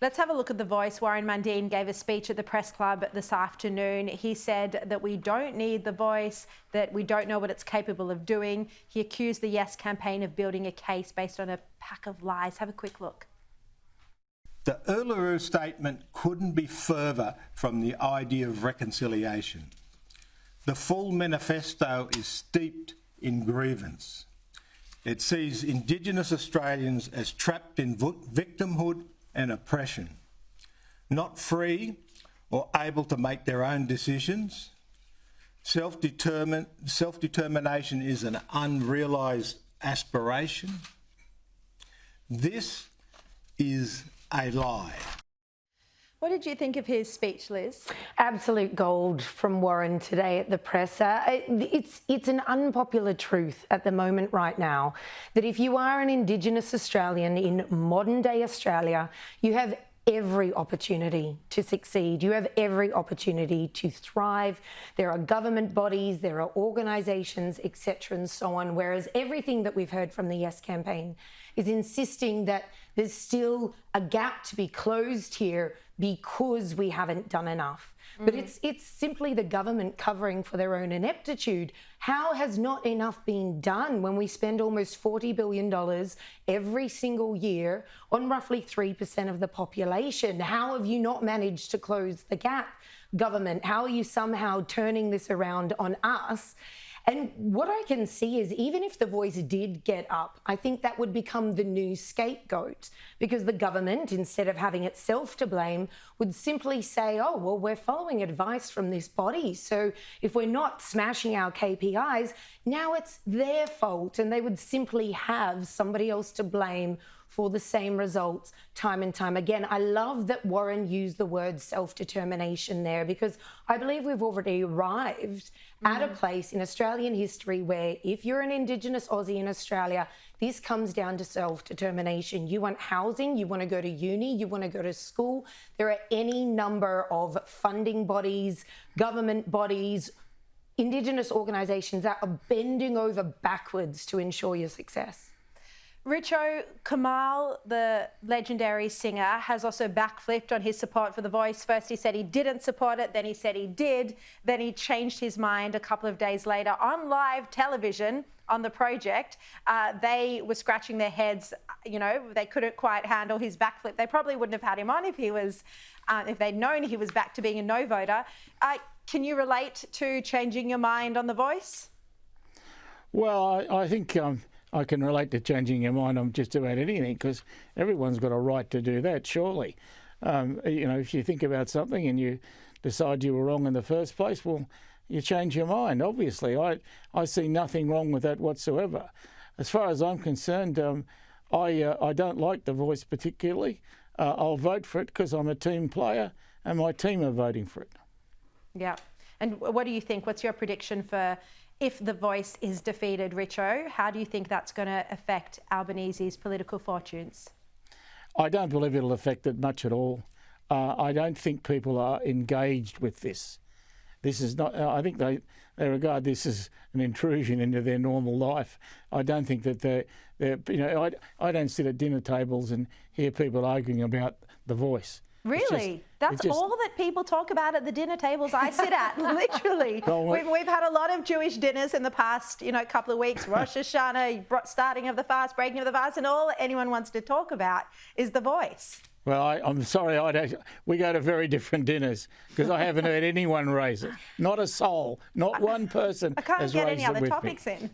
Let's have a look at The Voice. Warren Mundine gave a speech at the press club this afternoon. He said that we don't need The Voice, that we don't know what it's capable of doing. He accused the Yes campaign of building a case based on a pack of lies. Have a quick look. The Uluru Statement couldn't be further from the idea of reconciliation. The full manifesto is steeped in grievance. It sees Indigenous Australians as trapped in victimhood and oppression, not free or able to make their own decisions. Self-determination is an unrealised aspiration. This is a lie. What did you think of his speech, Liz? Absolute gold from Warren today at the presser. It's an unpopular truth at the moment right now that if you are an Indigenous Australian in modern day Australia, you have every opportunity to succeed. You have every opportunity to thrive. There are government bodies, there are organisations, etc. and so on, whereas everything that we've heard from the Yes campaign is insisting that there's still a gap to be closed here because we haven't done enough. But it's simply the government covering for their own ineptitude. How has not enough been done when we spend almost $40 billion every single year on roughly 3% of the population? How have you not managed to close the gap, government? How are you somehow turning this around on us? And what I can see is even if The Voice did get up, I think that would become the new scapegoat, because the government, instead of having itself to blame, would simply say, oh, well, we're following advice from this body. So if we're not smashing our KPIs, now it's their fault. And they would simply have somebody else to blame for the same results time and time again. I love that Warren used the word self-determination there, because I believe we've already arrived at a place in Australian history where if you're an Indigenous Aussie in Australia, this comes down to self-determination. You want housing, you want to go to uni, you want to go to school. There are any number of funding bodies, government bodies, Indigenous organisations that are bending over backwards to ensure your success. Richo, Kamal, the legendary singer, has also backflipped on his support for The Voice. First he said he didn't support it, then he said he did, then he changed his mind a couple of days later on live television on The Project. They were scratching their heads, you know, they couldn't quite handle his backflip. They probably wouldn't have had him on if he was, if they'd known he was back to being a no voter. Can you relate to changing your mind on The Voice? Well, I think I can relate to changing your mind on just about anything, because everyone's got a right to do that, surely. You know, if you think about something and you decide you were wrong in the first place, well, you change your mind, obviously. I see nothing wrong with that whatsoever. As far as I'm concerned, I don't like The Voice particularly. I'll vote for it because I'm a team player and my team are voting for it. Yeah. And what do you think? What's your prediction for if The Voice is defeated, Richo? How do you think that's going to affect Albanese's political fortunes? I don't believe it'll affect it much at all. I don't think people are engaged with this. This is not, I think they regard this as an intrusion into their normal life. I don't think that they're you know, I don't sit at dinner tables and hear people arguing about The Voice. Really? That's all that people talk about at the dinner tables I sit at, literally. Well, we've had a lot of Jewish dinners in the past, you know, couple of weeks, Rosh Hashanah, starting of the fast, breaking of the fast, and all anyone wants to talk about is The Voice. Well, I'm sorry, we go to very different dinners because I haven't heard anyone raise it. Not a soul, not one person has raised it with me. I can't get any other topics in.